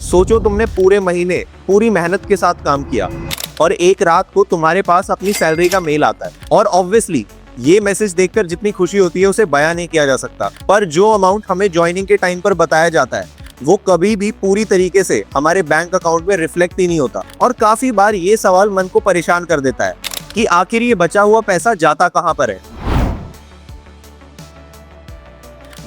सोचो तुमने पूरे महीने पूरी मेहनत के साथ काम किया और एक रात को तुम्हारे पास अपनी सैलरी का मेल आता है, और ऑब्वियसली ये मैसेज देखकर जितनी खुशी होती है उसे बयां नहीं किया जा सकता। पर जो अमाउंट हमें ज्वाइनिंग के टाइम पर बताया जाता है वो कभी भी पूरी तरीके से हमारे बैंक अकाउंट में रिफ्लेक्ट ही नहीं होता। और काफी बार ये सवाल मन को परेशान कर देता है कि आखिर ये बचा हुआ पैसा जाता कहां पर है।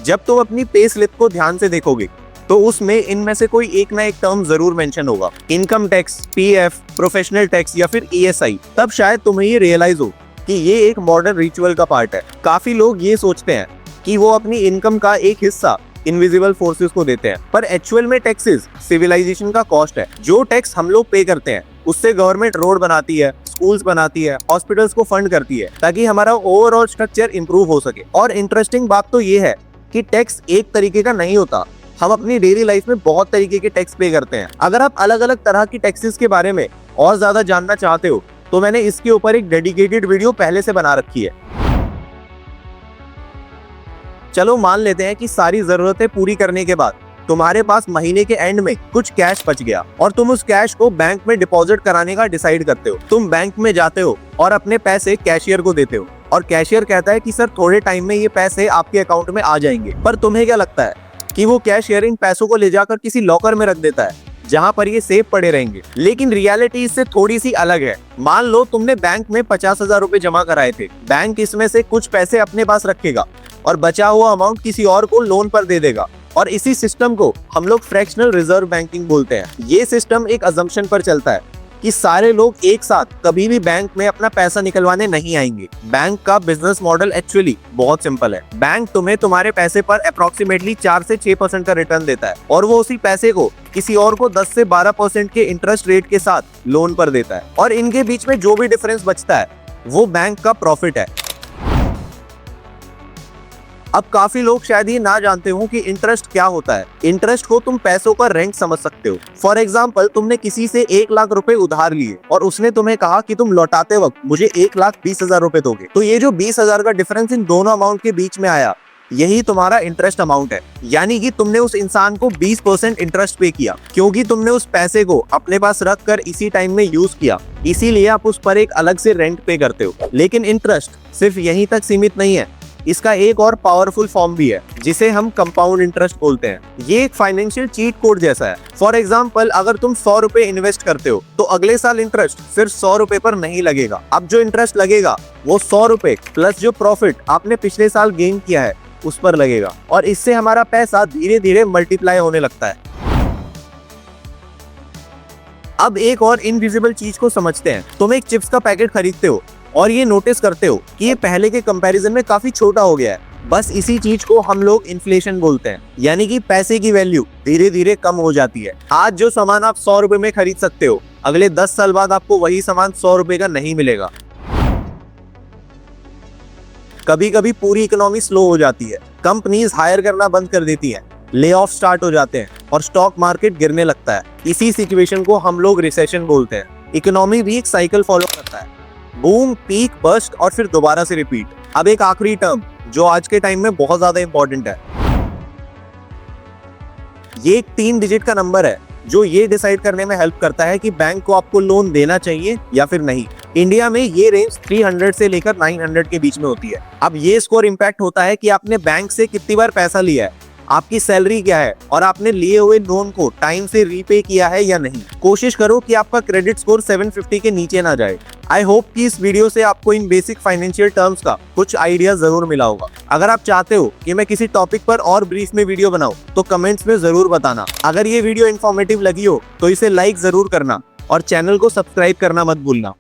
जब तुम अपनी पे स्लिप को ध्यान से देखोगे तो उसमें इनमें से कोई एक ना एक टर्म जरूर मेंशन होगा, income tax, PF, professional tax या फिर ईएसआई। तब शायद तुम्हें ये रियलाइज हो कि ये एक मॉडर्न रिचुअल का पार्ट है। काफी लोग ये सोचते हैं कि वो अपनी इनकम का एक हिस्सा इनविजिबल फोर्सेस को देते हैं, पर एक्चुअल में टैक्सेस सिविलाइजेशन का कॉस्ट है। जो टैक्स हम लोग पे करते हैं उससे गवर्नमेंट रोड बनाती है, स्कूल्स बनाती है, हॉस्पिटल्स को फंड करती है ताकि हमारा ओवरऑल स्ट्रक्चर इंप्रूव हो सके। और इंटरेस्टिंग बात तो ये है कि टैक्स एक तरीके का नहीं होता, हम अपनी डेली लाइफ में बहुत तरीके के टैक्स पे करते हैं। अगर आप अलग अलग तरह की टैक्सेस के बारे में और ज्यादा जानना चाहते हो तो मैंने इसके ऊपर एक डेडिकेटेड वीडियो पहले से बना रखी है। चलो मान लेते हैं कि सारी जरूरतें पूरी करने के बाद तुम्हारे पास महीने के एंड में कुछ कैश बच गया और तुम उस कैश को बैंक में डिपॉजिट कराने का डिसाइड करते हो। तुम बैंक में जाते हो और अपने पैसे कैशियर को देते हो और कैशियर कहता है कि सर थोड़े टाइम में ये पैसे आपके अकाउंट में आ जाएंगे। पर तुम्हें क्या लगता है कि वो कैशियर इन पैसों को ले जाकर किसी लॉकर में रख देता है जहां पर ये सेफ पड़े रहेंगे। लेकिन रियलिटी इससे थोड़ी सी अलग है। मान लो तुमने बैंक में 50,000 रुपए जमा कराए थे, बैंक इसमें से कुछ पैसे अपने पास रखेगा और बचा हुआ अमाउंट किसी और को लोन पर दे देगा। और इसी सिस्टम को हम लोग फ्रैक्शनल रिजर्व बैंकिंग बोलते हैं। ये सिस्टम एक अजम्पशन पर चलता है कि सारे लोग एक साथ कभी भी बैंक में अपना पैसा निकलवाने नहीं आएंगे। बैंक का बिजनेस मॉडल एक्चुअली बहुत सिंपल है। बैंक तुम्हें तुम्हारे पैसे पर अप्रोक्सीमेटली 4 से 6% का रिटर्न देता है और वो उसी पैसे को किसी और को 10 से 12% के इंटरेस्ट रेट के साथ लोन पर देता है, और इनके बीच में जो भी डिफरेंस बचता है वो बैंक का प्रॉफिट है। अब काफी लोग शायद ये ना जानते हो कि इंटरेस्ट क्या होता है। इंटरेस्ट को तुम पैसों का रेंट समझ सकते हो। फॉर एग्जाम्पल, तुमने किसी से 1 लाख रुपए उधार लिए और उसने तुम्हें कहा कि तुम लौटाते वक्त मुझे 1,20,000 रुपए दोगे। तो ये जो 20,000 का डिफरेंस इन दोनों अमाउंट के बीच में आया, यही तुम्हारा इंटरेस्ट अमाउंट है। यानी कि तुमने उस इंसान को 20% इंटरेस्ट पे किया क्योंकि तुमने उस पैसे को अपने पास रख कर इसी टाइम में यूज किया, इसीलिए आप उस पर एक अलग से रेंट पे करते हो। लेकिन इंटरेस्ट सिर्फ यहीं तक सीमित नहीं है, इसका एक और पावरफुल फॉर्म भी है जिसे हम कंपाउंड इंटरेस्ट बोलते हैं। ये एक फाइनेंशियल चीट कोड जैसा है। फॉर एग्जाम्पल, अगर तुम 100 रुपए इन्वेस्ट करते हो तो अगले साल इंटरेस्ट सिर्फ 100 रुपए पर नहीं लगेगा। अब जो इंटरेस्ट लगेगा वो 100 रुपए प्लस जो प्रॉफिट आपने पिछले साल गेन किया है उस पर लगेगा, और इससे हमारा पैसा धीरे धीरे मल्टीप्लाई होने लगता है। अब एक और इनविजिबल चीज को समझते हैं। तुम एक चिप्स का पैकेट खरीदते हो और ये नोटिस करते हो कि ये पहले के कंपैरिजन में काफी छोटा हो गया है। बस इसी चीज को हम लोग इन्फ्लेशन बोलते हैं, यानी कि पैसे की वैल्यू धीरे धीरे कम हो जाती है। आज जो सामान आप 100 रुपए में खरीद सकते हो, अगले 10 साल बाद आपको वही सामान 100 रुपए का नहीं मिलेगा। कभी कभी पूरी इकोनॉमी स्लो हो जाती है, कंपनीज हायर करना बंद कर देती हैं, ले ऑफ स्टार्ट हो जाते हैं और स्टॉक मार्केट गिरने लगता है। इसी सिचुएशन को हम लोग रिसेशन बोलते हैं। इकोनॉमी भी एक साइकिल फॉलो करता है, बूम, पीक, बस्ट और फिर दोबारा से रिपीट। अब एक आखिरी टर्म जो आज के टाइम में बहुत ज्यादा इंपॉर्टेंट है, ये एक 3 डिजिट का नंबर है जो ये डिसाइड करने में हेल्प करता है कि बैंक को आपको लोन देना चाहिए या फिर नहीं। इंडिया में ये रेंज 300 से लेकर 900 के बीच में होती है। अब ये स्कोर इम्पैक्ट होता है कि आपने बैंक से कितनी बार पैसा लिया है, आपकी सैलरी क्या है और आपने लिए हुए लोन को टाइम से रीपे किया है या नहीं। कोशिश करो कि आपका क्रेडिट स्कोर 750 के नीचे ना जाए। आई होप कि इस वीडियो से आपको इन बेसिक फाइनेंशियल टर्म्स का कुछ आइडिया जरूर मिला होगा। अगर आप चाहते हो कि मैं किसी टॉपिक पर और ब्रीफ में वीडियो बनाऊं तो कमेंट्स में जरूर बताना। अगर ये वीडियो इन्फॉर्मेटिव लगी हो तो इसे लाइक जरूर करना और चैनल को सब्सक्राइब करना मत भूलना।